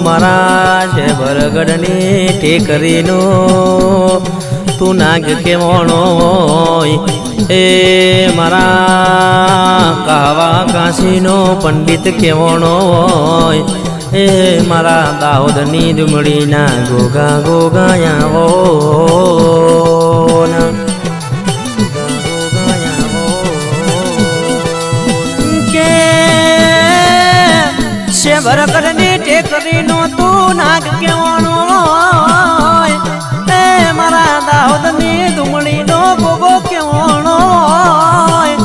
મારા છે બરગડની ટેકરીનો તું નાગ કેવણો હોય એ મારા કાવા કાશીનો પંડિત કેવણો હોય એ મારા દાહોદની ડુમડીના ગોગા ગોગાયાવો બરગડની ટેકરીનો તું નાગ કેવણો હોય એ મારા દાહોદની ડુમડીનો ગોગો કેવણો હોય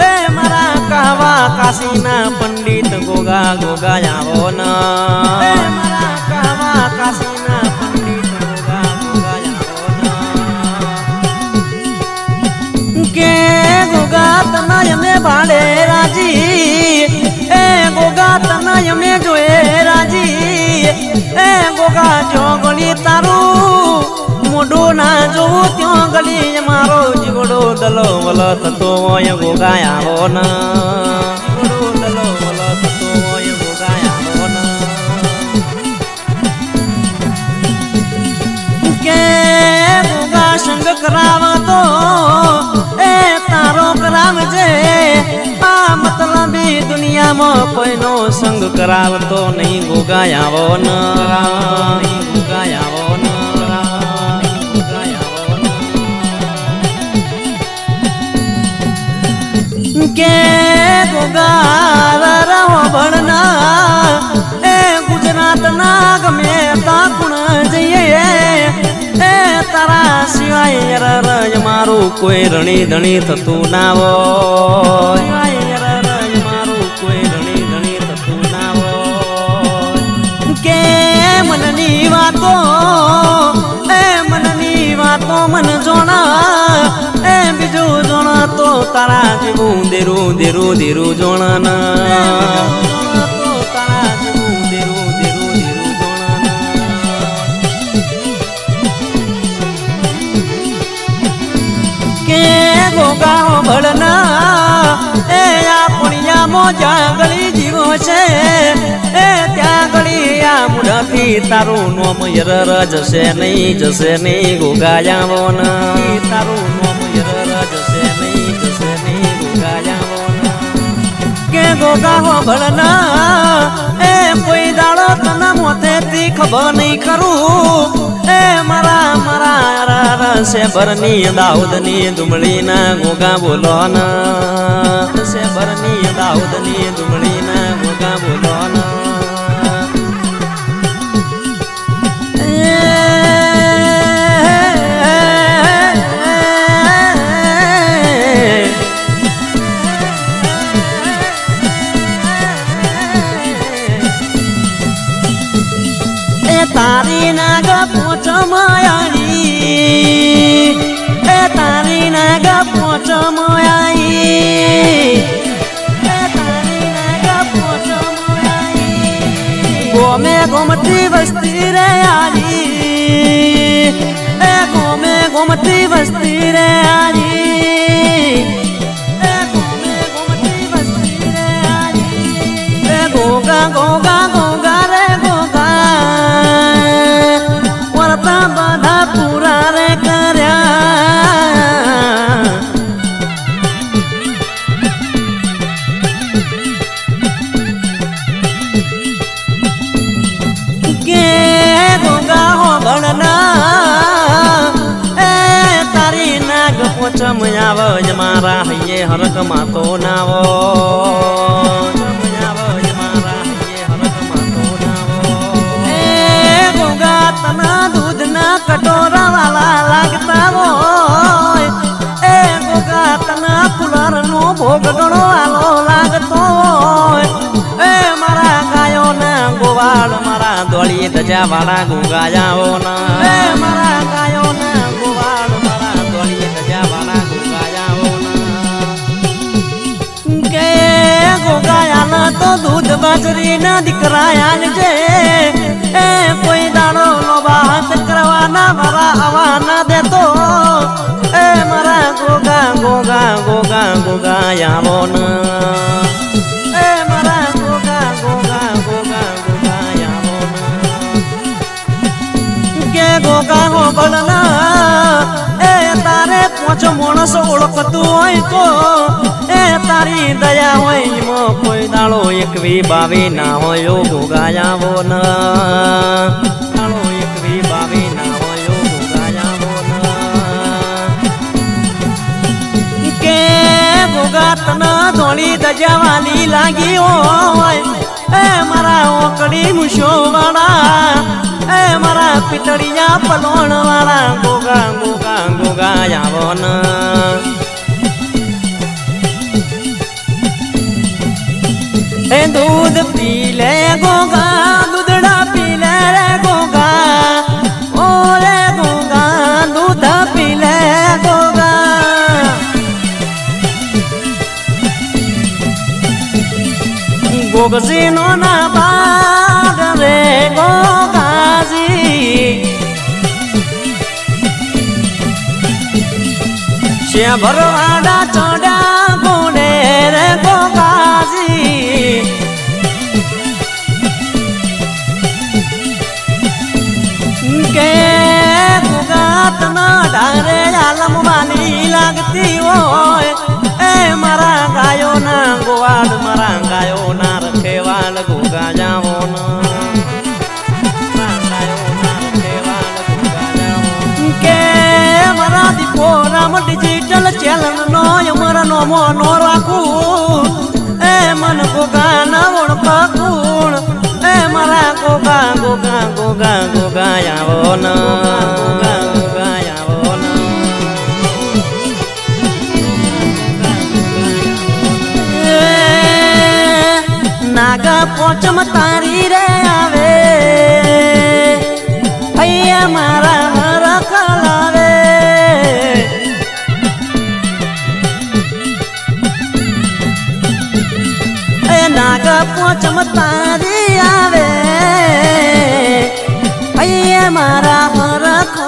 એ મારા કાવા કાશીના પંડિત ગોગા ગોગાયાવો ના એ મારા કાવા કાશીના પંડિત ગોગા ગોગાયાવો કે ગોગા તનય મે ભાડે રાજી એ ગોગા તનય મે જોએ રાજી એ ગોગા જો ગળી તારું મોઢું ના જોવું ત્યાં ગળી મારો જીવડો દલો વલ થતો હોય ગોગા આવો ના જીવડો દલો વલ થતો હોય ગોગા આવો ના કે ગોગા સંગ કરાવતો એ તારો કરાવજે આ મતલબી દુનિયામાં કોઈનો સંગ કરાવતો નહીં ગોગા આવો ના ગોગા આવો કે ગોગા રહો ભણના એ ગુજરાતના ગમે તાકુણ જઈએ એ તારા સિવાય રજ મારું કોઈ રણી ધણી થતું ના હોય મારું કોઈ રણી ધણી થતું ના હોય કે મનની વાતો મન જોણા એ બીજું જોણા તો તારા જેવું દેરું દેરું દેરું જોણા તો તારા જેવું દેરું દેરું દેરું જોણા કે ગોગા ભળના એ આ પુણ્યામાં જ્યાં ગળી જીવો છે એ ત્યાં ગળી આ મુઢાથી તારું નોમ યર જશે નહીં ગોગાયાવો ના તારું નોમ યર જશે નહીં ગોગાયાવો ના કે ગોગા હો ભળના એ કોઈ દાડો તને મોતેથી ખબર નહીં કરું એ મારા સે ભરની દાઉદની ડુમડીના ગોગા બોલો ના સે ભરની દાઉદની ડુમડીના ગોગા બોલો ના તારી નાગ પોચ માયાઈ એ તારી નાગ પોચ માયાઈ એ તારી નાગ પોચ માયાઈ ગોમે ગોમતી વસ્તી રે આજી એ ગોમે ગોમતી વસ્તી રે આજી એ ગોમે ગોમતી વસ્તી રે આજી એ ગોગા ગોગા ગોગા રે બધા પૂરા રે કર્યા કે ગોગા હો ભણના એ તારી નાગ પોચમ આવજ મારા હૈયે હરક માતો નાવો કટોરા વાલા લાગતા હોય એ ગોગા તના કુલર નો ભોગડો વાલો લાગતો હોય એ મારા ગાયો ના ગોવાળ મારા દોડી ધજા વાળા ગોગાયાઓ ના એ મારા ગાયો ના ગોવાળ મારા દોડી ધજા વાળા ગોગાયાઓ ના કે ગોગાયાના તો દૂધ બાજરી ના દીકરા આલજે એ કોઈ દાડો લોભાત કરવાના મારા આવાના દેતો એ મારા ગોગા ગોગા ગોગા ગોગા આવો ના એ ગોગા હો બળના એ તારે પોચો માણસ ઓળખતું હોય તો એ તારી દયા હોય એમાં કોઈ દાડો એકવી બાવી ના હોય ગોગાયાવો ના દાડો એકવી બાવી ના હોય ગોગાયાવો ના કે ગોગા તને ધોળી દજાવાલી લાગી હોય એ મારા ઓકડી મુશો વાળા એ મારા પિતળિયા પલોણ વાળા ગોગા ગોગા ગોગા આવો ન એ દૂધ પી લે ગોગા દૂધડા પી લે રે ગોગા ઓ રે ગોગા દૂધ પી લે ગોગા ગોગજી નો ના બાદ રે ગોગાજી શ્યા ભરવાડા ચોડા ગોડે રે ગોગાજી કે ગોગા તના ડારે આલમ વાલી લાગતી હોય એ મારા ગાયો ના ગોવાડ મારા ગાયો ના રખેવાલ ગોગા જાવો કે મારા દીપો રામ ડિજિટલ ચેનલ નો અમર નો મોનો રાખું એ મન ગોગા ના ઓળખું એ મારા ગોગા ગોગા ગોગા ગોગા આવો ના ગોગા આવો નાગા પોચમ તારી રે આવે અહીંયા મારા હરખલાવે એ નાગા પોચમ તારી આવે અહીંયા મારા હરખ